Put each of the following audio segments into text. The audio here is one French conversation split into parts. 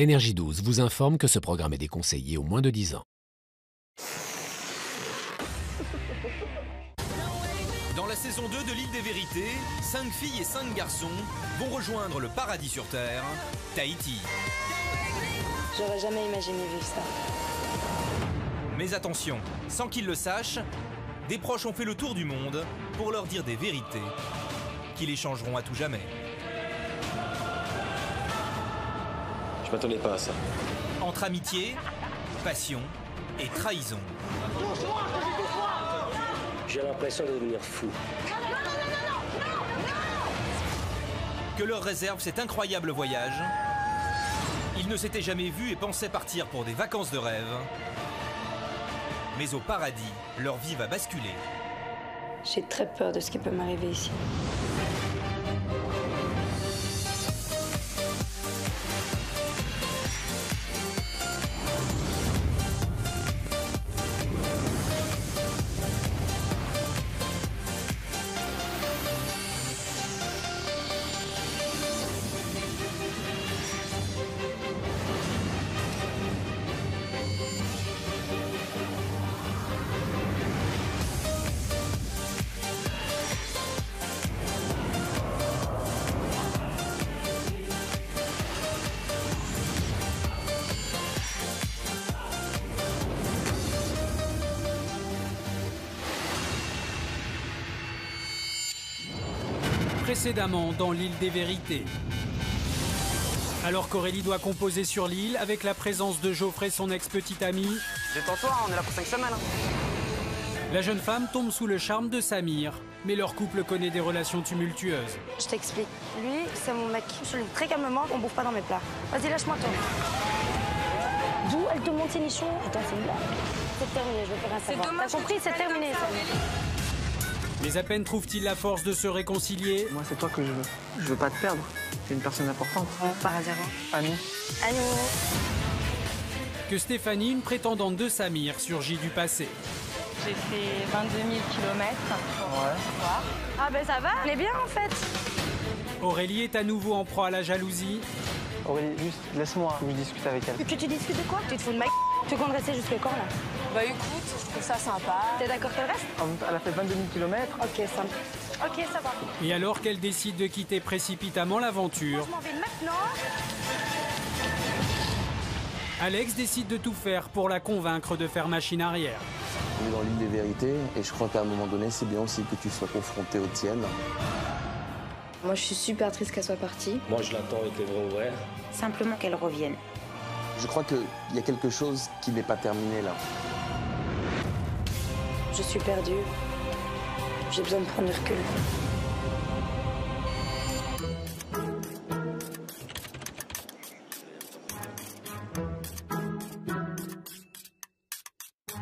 Énergie 12 vous informe que ce programme est déconseillé aux moins de 10 ans. Dans la saison 2 de l'Île des Vérités, 5 filles et 5 garçons vont rejoindre le paradis sur Terre, Tahiti. J'aurais jamais imaginé vivre ça. Mais attention, sans qu'ils le sachent, des proches ont fait le tour du monde pour leur dire des vérités qui les changeront à tout jamais. Je m'attendais pas à ça. Entre amitié, passion et trahison. J'ai l'impression de devenir fou. Que leur réserve cet incroyable voyage. Ils ne s'étaient jamais vus et pensaient partir pour des vacances de rêve. Mais au paradis, leur vie va basculer. J'ai très peur de ce qui peut m'arriver ici. Précédemment dans l'île des Vérités. Alors qu'Aurélie doit composer sur l'île avec la présence de Geoffrey, son ex-petite amie, Détends-toi, on est là pour 5 semaines. la jeune femme tombe sous le charme de Samir. Mais leur couple connaît des relations tumultueuses. Je t'explique. Lui, c'est mon mec. Je le dis très calmement, on bouffe pas dans mes plats. Vas-y, lâche-moi toi. D'où elle te monte ses nichons? Attends, c'est une blague. C'est terminé, je veux plus rien savoir. T'as compris, c'est terminé, ça. Mais à peine trouvent-ils la force de se réconcilier Moi, c'est toi que je veux. Je veux pas te perdre. T'es une personne importante. Par hasard. Annie. Allô. que Stéphanie, une prétendante de Samir, surgit du passé. J'ai fait 22 000 km pour voir. Ah ben ça va, on est bien en fait. Aurélie est à nouveau en proie à la jalousie. Aurélie, juste laisse-moi que je discute avec elle. Que tu discutes de quoi? Tu te fous de ma Tu comptes rester jusqu'au quand là? Bah écoute, je trouve ça sympa. T'es d'accord qu'elle reste? Elle a fait 22 000 km. Ok, simple. Ok, ça va. Et alors qu'elle décide de quitter précipitamment l'aventure, Je m'en vais maintenant. Alex décide de tout faire pour la convaincre de faire machine arrière. On est dans l'île des vérités et je crois qu'à un moment donné, c'est bien aussi que tu sois confronté aux tiennes. Moi, je suis super triste qu'elle soit partie. Moi, je l'attends avec les bras ouverts. Simplement qu'elle revienne. Je crois qu'il y a quelque chose qui n'est pas terminé là. Je suis perdue. J'ai besoin de prendre du recul.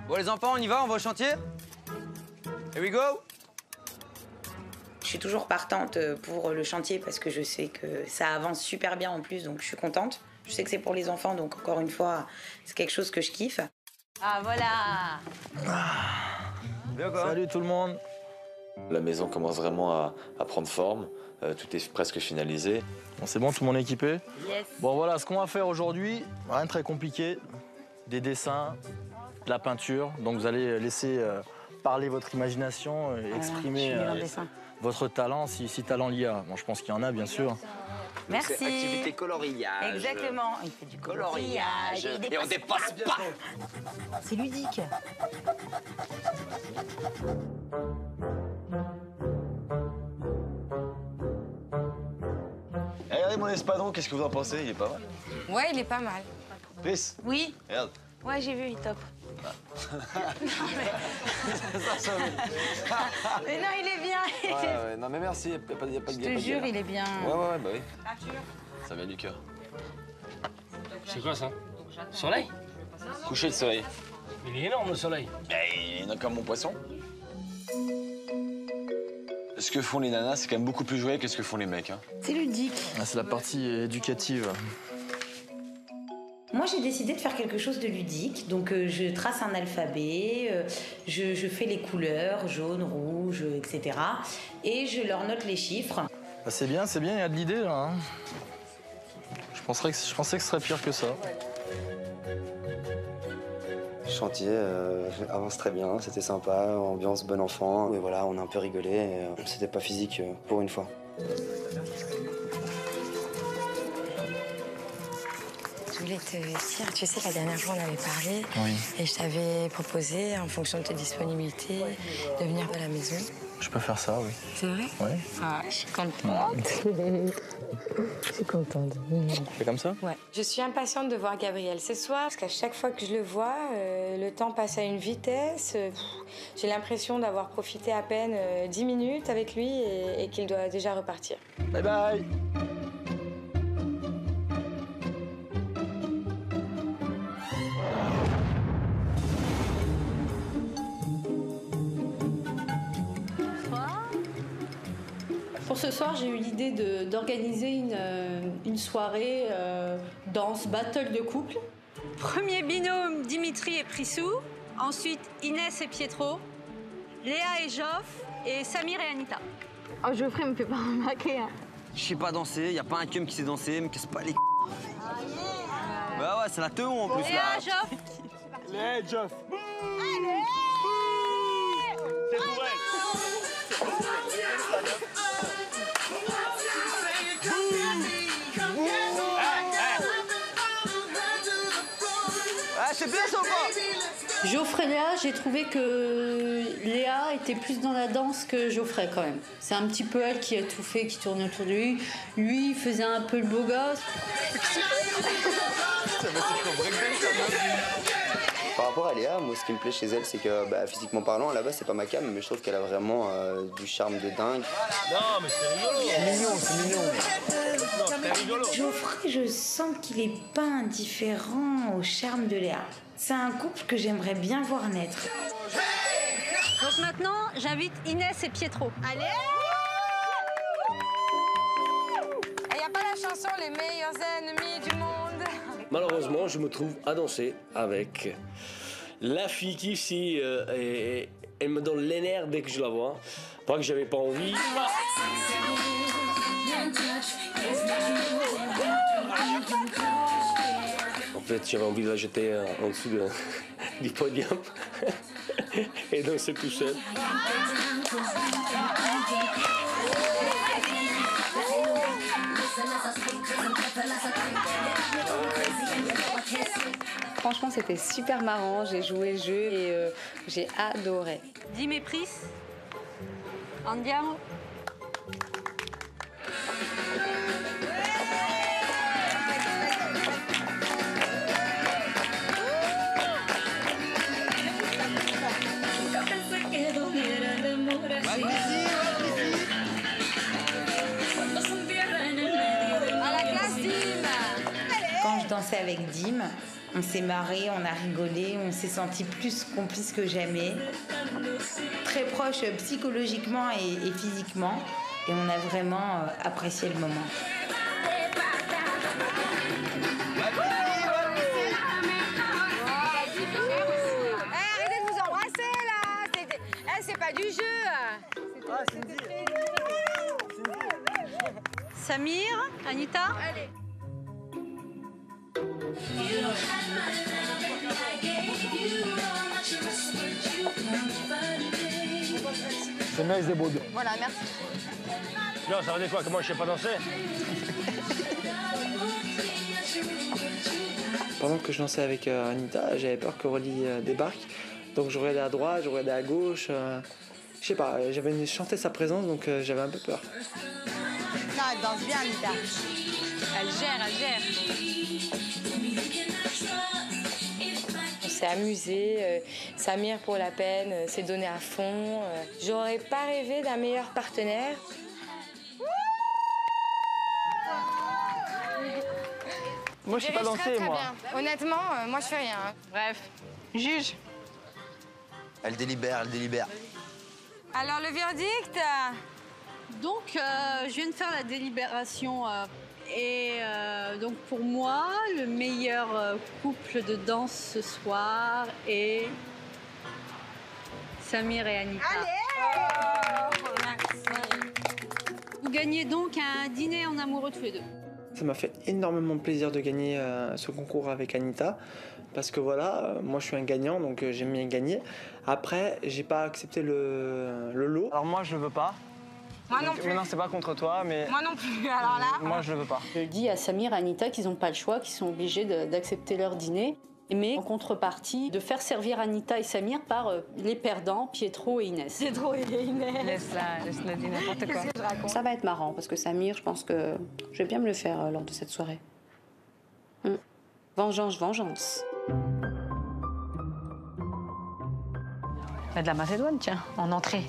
Bon les enfants, on y va, on va au chantier. Here we go. Je suis toujours partante pour le chantier parce que je sais que ça avance super bien en plus, donc je suis contente. Je sais que c'est pour les enfants, donc encore une fois, c'est quelque chose que je kiffe. Ah voilà. Salut tout le monde. La maison commence vraiment à prendre forme. Tout est presque finalisé. Bon, c'est bon, tout le monde est équipé? Yes. Bon voilà, ce qu'on va faire aujourd'hui, rien de très compliqué. Des dessins, de la peinture. Donc vous allez laisser parler votre imagination et exprimer votre talent, si talent il y a. Bon, je pense qu'il y en a bien sûr. Merci. Activité coloriage. Exactement. Il fait du Coloriage. Et on dépasse pas. C'est ludique. Eh, regardez mon espadon, qu'est-ce que vous en pensez? Il est pas mal. Ouais, il est pas mal. Chris, Oui. regarde. Ouais, j'ai vu, il est top. Mais non, il est bien. Ouais, non mais merci, il n'y a pas de Je te jure, il est bien. Ouais, bah oui. Ça vient du cœur. C'est quoi ça? Soleil? Coucher de soleil. Il est énorme le soleil. Ben, il y en a comme mon poisson. Ce que font les nanas, c'est quand même beaucoup plus joyeux que ce que font les mecs. Hein. C'est ludique. Ah, c'est la partie éducative. Moi, j'ai décidé de faire quelque chose de ludique. Donc, je trace un alphabet, je fais les couleurs, jaune, rouge, etc. Et je leur note les chiffres. Bah, c'est bien, il y a de l'idée là. Hein. Je pensais que ce serait pire que ça. Le chantier avance très bien, c'était sympa, ambiance bon enfant. Et voilà, on a un peu rigolé, et c'était pas physique pour une fois. Je voulais te dire, tu sais, la dernière fois on avait parlé et je t'avais proposé, en fonction de tes disponibilités, de venir à la maison. Je peux faire ça, oui. C'est vrai? Oui. Ah, je suis contente. Je suis contente. C'est comme ça? Ouais. Je suis impatiente de voir Gabriel ce soir, parce qu'à chaque fois que je le vois, le temps passe à une vitesse. J'ai l'impression d'avoir profité à peine 10 minutes avec lui et qu'il doit déjà repartir. Bye bye. Pour ce soir, j'ai eu l'idée d'organiser une soirée danse battle de couple. Premier binôme, Dimitri et Prissou. Ensuite, Inès et Pietro. Léa et Joff. Et Samir et Anita. Oh, Geoffrey me fait pas remarquer. Hein. Je sais pas danser, y a pas un cum qui sait danser, me casse pas les Bah ouais, c'est la teon en plus Léa, là. Joff. Léa, Joff. Allez. C'est pour elle. Ah, c'est bien ça ou pas? Geoffrey Léa, j'ai trouvé que Léa était plus dans la danse que Geoffrey quand même. C'est un petit peu elle qui a tout fait, qui tournait autour de lui. Lui, il faisait un peu le beau gosse. Par rapport à Léa, moi ce qui me plaît chez elle, c'est que physiquement parlant, à la base c'est pas ma cam, mais je trouve qu'elle a vraiment du charme de dingue. Non, mais c'est rigolo. C'est mignon, c'est mignon. Non, c'est rigolo. Geoffrey, je sens qu'il est pas indifférent au charme de Léa. C'est un couple que j'aimerais bien voir naître. Donc maintenant, j'invite Inès et Pietro. Allez! Il n'y a pas la chanson Les meilleurs ennemis du monde? Malheureusement, je me trouve à danser avec la fille qui ici, elle me donne les nerfs dès que je la vois. Pas que j'avais pas envie. En fait, j'avais envie de la jeter en dessous du podium et danser tout seul. Franchement, c'était super marrant. J'ai joué le jeu et j'ai adoré. Dim et Pris. Andiamo. Quand je dansais avec Dim, on s'est marré, on a rigolé, on s'est senti plus complices que jamais. Très proches psychologiquement et physiquement. Et on a vraiment apprécié le moment. Arrêtez de vous embrasser là! C'est pas du jeu! Samir, Anita. Allez. C'est nice des beaux deux. Voilà, merci. Non, ça veut dire quoi? Que moi je sais pas danser? Pendant que je dansais avec Anita, j'avais peur qu'Aurélie débarque. Donc je regardais à droite, je regardais à gauche. Je sais pas, j'avais chanté sa présence, donc j'avais un peu peur. Non, elle danse bien, Anita. Elle gère. On s'est amusé. Samir, pour la peine, s'est donné à fond. J'aurais pas rêvé d'un meilleur partenaire. Moi, je sais pas danser, moi. Bien. Honnêtement, moi, je fais rien. Bref, juge. Elle délibère. Alors, le verdict? Donc, je viens de faire la délibération. Donc, pour moi, le meilleur couple de danse ce soir est Samir et Anita. Allez! Vous gagnez donc un dîner en amoureux tous les deux. Ça m'a fait énormément plaisir de gagner ce concours avec Anita. Parce que voilà, moi je suis un gagnant, donc j'aime bien gagner. Après, j'ai pas accepté le lot. Alors moi je le veux pas. Moi non plus. Maintenant c'est pas contre toi, mais... Moi non plus, alors là... Moi je le veux pas. Je dis à Samir et Anita qu'ils n'ont pas le choix, qu'ils sont obligés d'accepter leur dîner. Mais en contrepartie, de faire servir Anita et Samir par les perdants, Pietro et Inès. Pietro et Inès. Laisse-la dire n'importe quoi. Ça va être marrant, parce que Samir, je pense que je vais bien me le faire lors de cette soirée. Vengeance, vengeance. De la Macédoine, tiens, en entrée.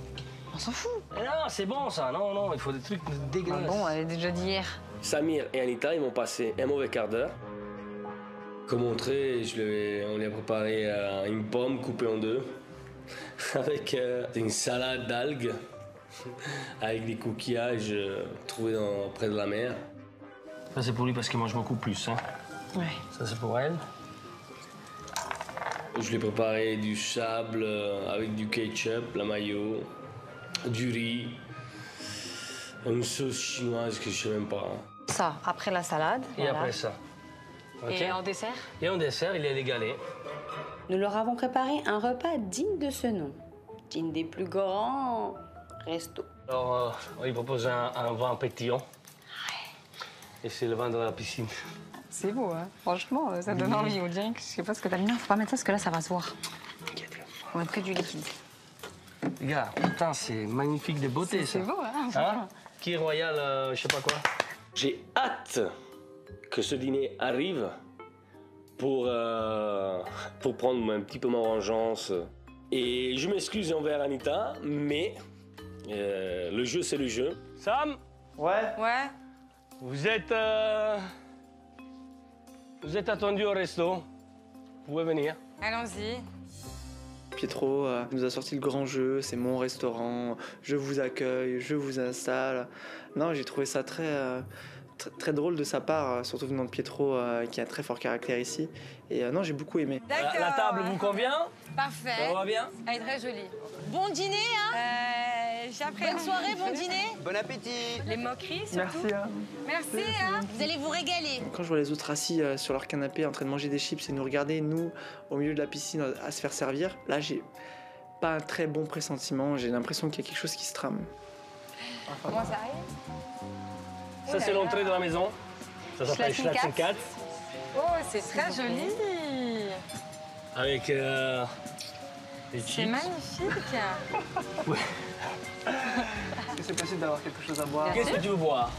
On s'en fout. Non, c'est bon ça. Non, il faut des trucs dégueulasses. Bon, elle est déjà d'hier. Samir et Anita, ils m'ont passé un mauvais quart d'heure. Comme entrée, on lui a préparé une pomme coupée en deux, avec une salade d'algues, avec des coquillages trouvés près de la mer. Ça, c'est pour lui parce qu'il mange beaucoup plus. Hein. Ouais. Ça, c'est pour elle. Je lui ai préparé du sable avec du ketchup, la mayo, du riz, une sauce chinoise que je sais même pas. Ça, après la salade. Et voilà. Après ça. Okay. Et en dessert? Et en dessert, il y a les galets. Nous leur avons préparé un repas digne de ce nom. Digne des plus grands restos. Alors, il propose un vin pétillant. Et c'est le vin de la piscine. C'est beau, hein. Franchement, ça donne envie. On dirait que je sais pas ce que t'as mis. Non, faut pas mettre ça parce que là, ça va se voir. On va mettre que du liquide. Regarde, putain, c'est magnifique de beauté, ça. C'est beau, hein. Qui est royal, je sais pas quoi. J'ai hâte que ce dîner arrive pour prendre un petit peu ma vengeance. Et je m'excuse envers Anita, mais le jeu, c'est le jeu. Sam? Ouais? Ouais? Vous êtes attendu au resto. Vous pouvez venir. Allons-y. Pietro nous a sorti le grand jeu, c'est mon restaurant, je vous accueille, je vous installe. Non, j'ai trouvé ça très drôle de sa part, surtout venant de Pietro qui a un très fort caractère ici. Et non, j'ai beaucoup aimé. La table vous convient? Parfait. Ça va bien? Elle est très jolie. Bon dîner, hein? Bonne soirée, bon dîner. Bon appétit. Les moqueries, surtout. Merci. Hein. Merci, hein. Vous allez vous régaler. Quand je vois les autres assis sur leur canapé en train de manger des chips et nous regarder, nous, au milieu de la piscine, à se faire servir, là, j'ai pas un très bon pressentiment. J'ai l'impression qu'il y a quelque chose qui se trame. Comment ça arrive? Ça, c'est l'entrée de la maison. Ça s'appelle Schlatzenkat. Oh, c'est très joli. Avec des chips. C'est magnifique. Ouais. Est-ce que c'est possible d'avoir quelque chose à boire? Qu'est-ce que tu veux boire?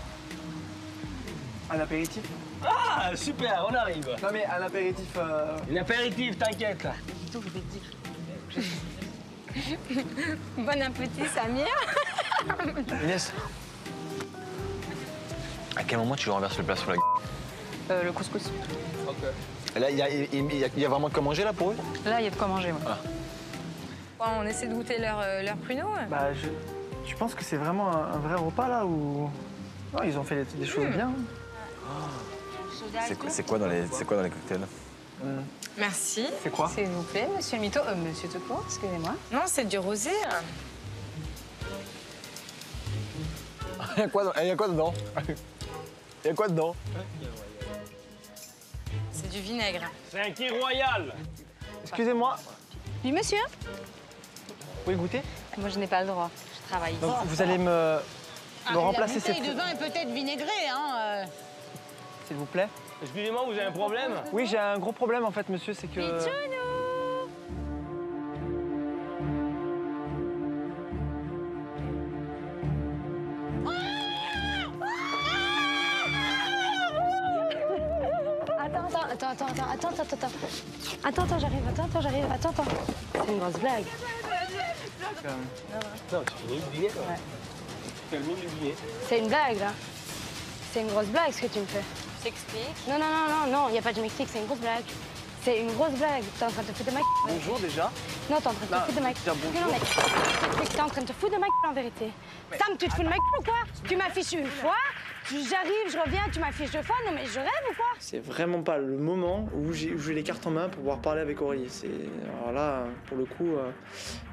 Un apéritif? Ah, super, on arrive. Non, mais un apéritif... Un apéritif, t'inquiète. Bon appétit, Samir. Inès, à quel moment tu renverses le plat sur la gueule? Le couscous. Ok. Et là, il y a vraiment de quoi manger là pour eux? Là, il y a de quoi manger, ouais. Ah. On essaie de goûter leur pruneau. Bah, je pense que c'est vraiment un vrai repas là où oh, ils ont fait des choses bien. C'est quoi dans les cocktails? Merci. C'est quoi? S'il vous plaît, monsieur le mytho. Monsieur tout court, excusez-moi. Non, c'est du rosé. Il y a quoi dedans? Il y a quoi dedans? C'est du vinaigre. C'est un qui royal. Excusez-moi. Oui, monsieur? Vous pouvez goûter? Moi, je n'ai pas le droit. Je travaille. Donc, vous allez me remplacer La bouteille de vin est peut-être vinaigrée, hein. S'il vous plaît. Excusez-moi, vous avez un problème? Oui, j'ai un gros problème en fait, monsieur, c'est que... Attends, j'arrive. C'est une grosse blague. Non, tu finis le dîner, quoi. Tu termines le dîner. C'est une blague, là. C'est une grosse blague, ce que tu me fais. T'expliques? Non, il n'y a pas de Mexique, c'est une grosse blague. C'est une grosse blague. T'es en train de te foutre de ma gueule. Bonjour déjà. Non, t'es en train de te foutre de ma gueule. Non, mais t'es en train de te foutre de ma gueule en vérité. Sam, tu te fous de ma gueule ou quoi? Tu m'affiches une fois, j'arrive, je reviens, tu m'affiches deux fois. Non, mais je rêve ou quoi? C'est vraiment pas le moment où j'ai les cartes en main pour pouvoir parler avec Aurélie. Alors là, pour le coup,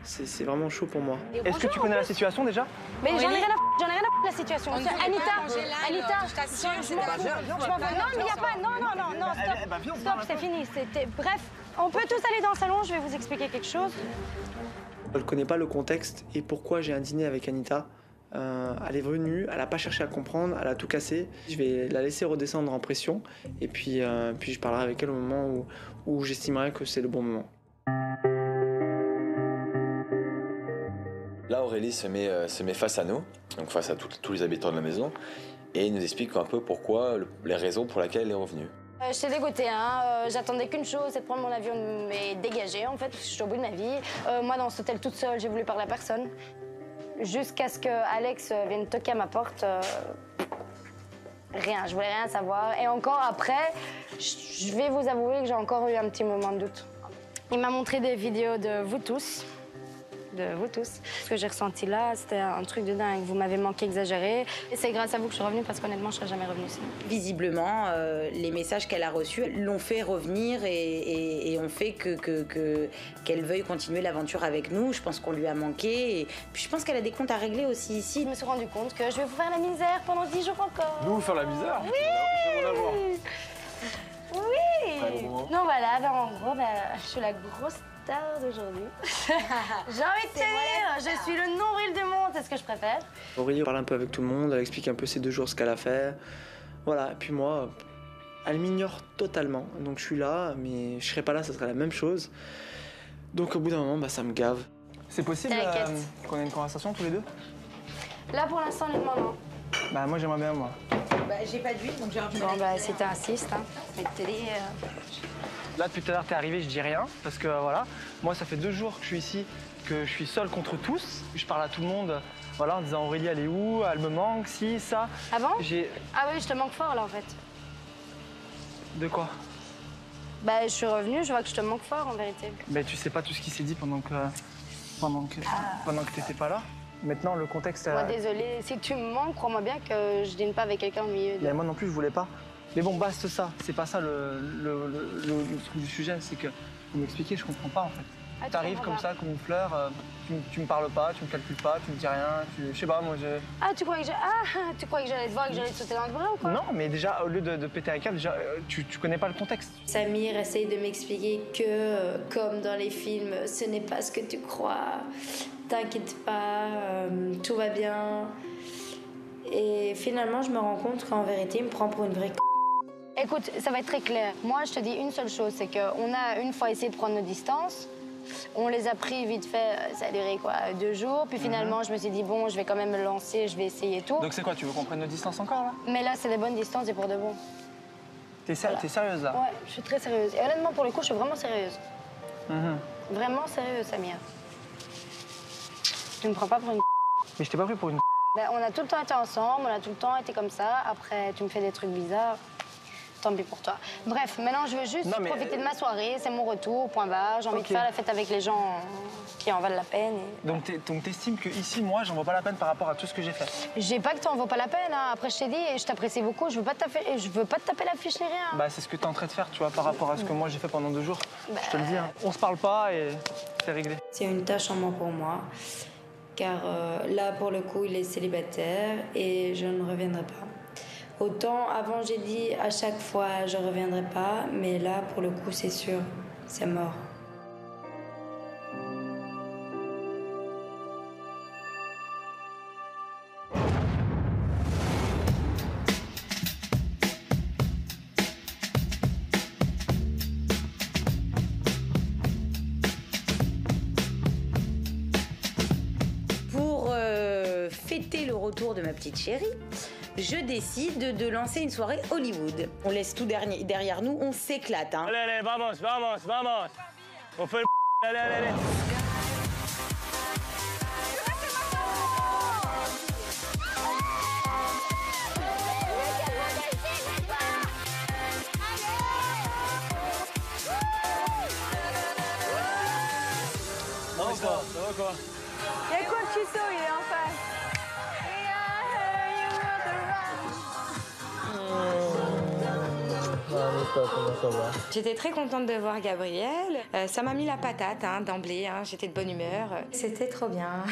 c'est vraiment chaud pour moi. Est-ce que tu connais la situation déjà? Mais j'en ai rien à la situation. Anita, je m'en fous. Non, mais il n'y a pas. Non, stop, c'est fini. Bref, on peut tous aller dans le salon, je vais vous expliquer quelque chose. Elle ne connaît pas le contexte et pourquoi j'ai un dîner avec Anita. Elle est venue, elle n'a pas cherché à comprendre, elle a tout cassé. Je vais la laisser redescendre en pression et puis je parlerai avec elle au moment où j'estimerai que c'est le bon moment. Là, Aurélie se met face à nous, donc face à tous les habitants de la maison, et nous explique un peu pourquoi, les raisons pour lesquelles elle est revenue. J'étais dégoûtée, j'attendais qu'une chose, c'est de prendre mon avion et dégager en fait, parce que je suis au bout de ma vie. Moi, dans cet hôtel toute seule, j'ai voulu parler à personne. Jusqu'à ce que Alex vienne toquer à ma porte. Rien, je voulais rien savoir. Et encore après, je vais vous avouer que j'ai encore eu un petit moment de doute. Il m'a montré des vidéos de vous tous. Ce que j'ai ressenti là, c'était un truc de dingue. Vous m'avez manqué exagéré. Et c'est grâce à vous que je suis revenue, parce qu'honnêtement, je serais jamais revenue sinon. Visiblement, les messages qu'elle a reçus l'ont fait revenir et ont fait qu'elle veuille continuer l'aventure avec nous. Je pense qu'on lui a manqué. Et puis je pense qu'elle a des comptes à régler aussi ici. Je me suis rendu compte que je vais vous faire la misère pendant 10 jours encore. Nous, faire la misère? Oui. Oui. Non, voilà, en gros, je suis la grosse d'aujourd'hui. J'ai envie de te dire, je suis le nombril du monde, c'est ce que je préfère. Aurélie parle un peu avec tout le monde, elle explique un peu ces 2 jours ce qu'elle a fait. Voilà, et puis moi, elle m'ignore totalement. Donc je suis là, mais je serais pas là, ça serait la même chose. Donc au bout d'un moment, ça me gave. C'est possible qu'on ait une conversation tous les deux? Là pour l'instant, honnêtement, non. Bah moi j'aimerais bien, moi. J'ai pas d'huile, donc j'ai envie de... Bon, si t'insistes, je vais te dire... Là, depuis tout à l'heure, t'es arrivé, je dis rien, parce que voilà, moi, ça fait 2 jours que je suis ici, que je suis seul contre tous. Je parle à tout le monde, voilà, en disant Aurélie, elle est où? Elle me manque, si, ça. Ah bon? Ah oui, je te manque fort, là, en fait. De quoi? Bah, je suis revenue, je vois que je te manque fort, en vérité. Mais tu sais pas tout ce qui s'est dit pendant que t'étais pas là. Maintenant, le contexte... Moi, désolée, si tu me manques, crois-moi bien que je dîne pas avec quelqu'un au milieu de... Mais moi non plus, je voulais pas. Mais bon, basta ça. C'est pas ça le truc du sujet, c'est que vous m'expliquez, je comprends pas en fait. T'arrives comme ça, comme une fleur, tu me parles pas, tu me calcules pas, tu me dis rien, je sais pas, moi je... Ah, tu croyais que j'allais te voir et que j'allais te sauter dans le bras ou quoi? Non, mais déjà, au lieu de péter un câble, déjà, tu connais pas le contexte. Samir essaye de m'expliquer que, comme dans les films, ce n'est pas ce que tu crois, t'inquiète pas, tout va bien. Et finalement, je me rends compte qu'en vérité, il me prend pour une vraie Écoute, ça va être très clair. Moi, je te dis une seule chose, c'est qu'on a une fois essayé de prendre nos distances. On les a pris vite fait, ça a duré quoi, 2 jours. Puis finalement, je me suis dit, bon, je vais quand même me lancer, je vais essayer tout. Donc c'est quoi, tu veux qu'on prenne nos distances encore là? Mais là, c'est des bonnes distances et pour de bon. T'es sérieuse là? Ouais, je suis très sérieuse. Et honnêtement, pour le coup, je suis vraiment sérieuse. Vraiment sérieuse, Samir. Tu me prends pas pour une... Mais je t'ai pas pris pour une... Ben, on a tout le temps été ensemble, on a tout le temps été comme ça. Après, tu me fais des trucs bizarres. Tant pis pour toi. Bref, maintenant, je veux juste profiter de ma soirée. C'est mon retour, point barre. J'ai envie de faire la fête avec les gens qui en valent la peine. Et... Donc t'estimes que ici, moi, j'en vaux pas la peine par rapport à tout ce que j'ai fait? J'ai pas que t'en vaux pas la peine. Après, je t'ai dit, et je t'apprécie beaucoup. Je veux pas te taper la fiche ni rien. Bah, c'est ce que t'es en train de faire, tu vois, par rapport à ce que moi j'ai fait pendant 2 jours. Je te le dis, hein. On se parle pas et c'est réglé. C'est une tâche en moins pour moi, car là, pour le coup, il est célibataire et je ne reviendrai pas. Autant, avant, j'ai dit à chaque fois, je reviendrai pas, mais là, pour le coup, c'est sûr, c'est mort. Pour fêter le retour de ma petite chérie, je décide de lancer une soirée Hollywood. On laisse tout derrière nous, on s'éclate. Hein. Allez, vamos. On fait le allez. Ça va quoi? Il y a quoi de Chisso, il est en face. J'étais très contente de voir Gabriel. Ça m'a mis la patate d'emblée, j'étais de bonne humeur. C'était trop bien.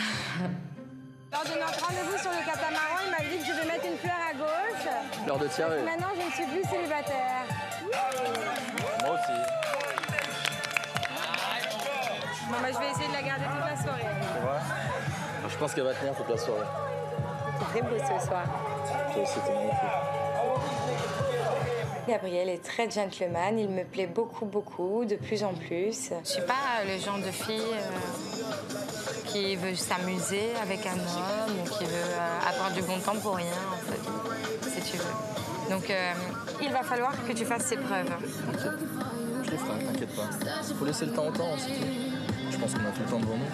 Lors de notre rendez-vous sur le catamaran, il m'a dit que je devais mettre une fleur à gauche. Fleur de tiare. Maintenant, je ne suis plus célibataire. Moi aussi. Bon, bah, je vais essayer de la garder toute la soirée. C'est vrai? Je pense qu'elle va tenir toute la soirée. C'est très beau ce soir. Toi aussi, t'es magnifique. Gabriel est très gentleman, il me plaît beaucoup, beaucoup, de plus en plus. Je suis pas le genre de fille qui veut s'amuser avec un homme ou qui veut avoir du bon temps pour rien, en fait, si tu veux. Donc, il va falloir que tu fasses ses preuves. Je les ferai, t'inquiète pas. Faut laisser le temps au temps, c'est tout. Je pense qu'on a tout le temps devant nous.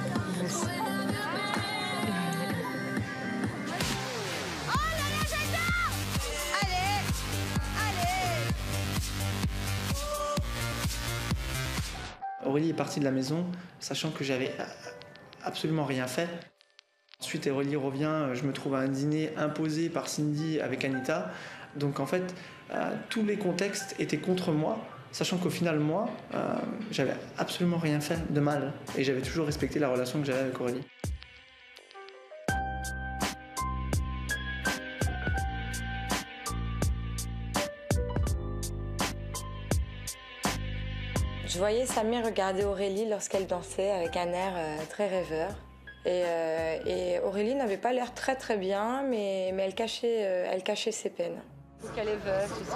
Aurélie est partie de la maison, sachant que j'avais absolument rien fait. Ensuite, Aurélie revient, je me trouve à un dîner imposé par Cindy avec Anita. Donc en fait, tous les contextes étaient contre moi, sachant qu'au final, moi, j'avais absolument rien fait de mal. Et j'avais toujours respecté la relation que j'avais avec Aurélie. Je voyais Samir regarder Aurélie lorsqu'elle dansait avec un air très rêveur. Et Aurélie n'avait pas l'air très très bien, mais elle cachait ses peines. Parce qu'elle est veuve, tu sais.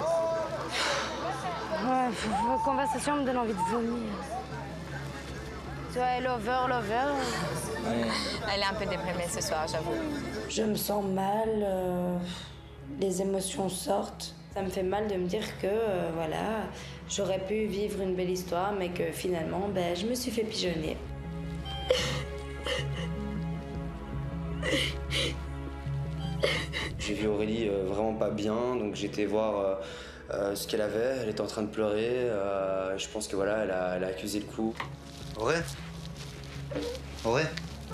Ouais, vos conversations me donnent envie de vomir. Tu vois, lover. Elle est un peu déprimée ce soir, j'avoue. Je me sens mal, les émotions sortent. Ça me fait mal de me dire que, voilà, j'aurais pu vivre une belle histoire, mais que finalement, ben, je me suis fait pigeonner. J'ai vu Aurélie vraiment pas bien, donc j'ai été voir ce qu'elle avait. Elle était en train de pleurer. Je pense que voilà, elle a accusé le coup. Auré? Auré?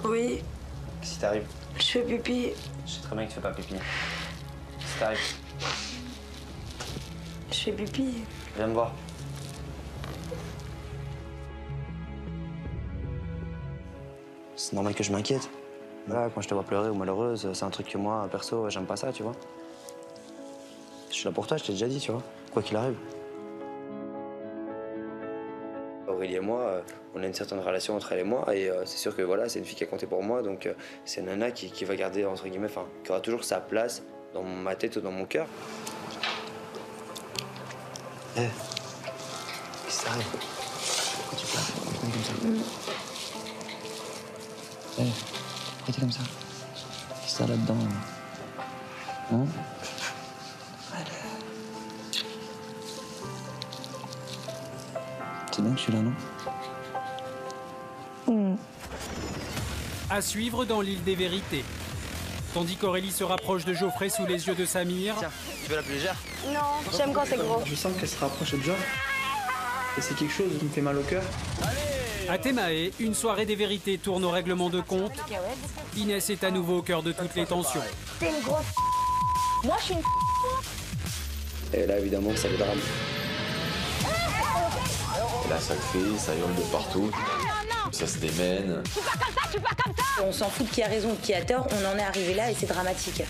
Oui. Qu'est-ce qui t'arrive? Je fais pipi. Je sais très bien que tu fais pas pipi. Qu'est-ce qui t'arrive? Je fais pipi. Viens me voir. C'est normal que je m'inquiète. Voilà, quand je te vois pleurer ou malheureuse, c'est un truc que moi, perso, j'aime pas ça, tu vois. Je suis là pour toi, je t'ai déjà dit, tu vois, quoi qu'il arrive. Aurélie et moi, on a une certaine relation entre elle et moi, et c'est sûr que voilà, c'est une fille qui a compté pour moi, donc c'est une nana qui va garder, entre guillemets, enfin, qui aura toujours sa place dans ma tête ou dans mon cœur. Hé, qu'est-ce qui t'arrive? Pourquoi tu pleures? Pourquoi t'es comme ça? Hé, pourquoi t'es comme ça? Qu'est-ce que t'as là-dedans? Hein? C'est bien que je suis là, non? À suivre dans l'île des vérités. Tandis qu'Aurélie se rapproche de Geoffrey sous les yeux de Samir. Tiens, tu veux la plus légère? Non, j'aime quand c'est gros. Je sens qu'elle se rapproche de Geoff. Et c'est quelque chose qui me fait mal au cœur. À Thémaé, une soirée des vérités tourne au règlement de compte. Inès est à nouveau au cœur de toutes les tensions. T'es une grosse. Moi, je suis une. Et là, évidemment, c'est le drame. Et là, ça crie, ça hurle de partout. Ça se démène. Tu pas comme ça, tu pas comme ça. On s'en fout de qui a raison ou qui a tort, on en est arrivé là et c'est dramatique.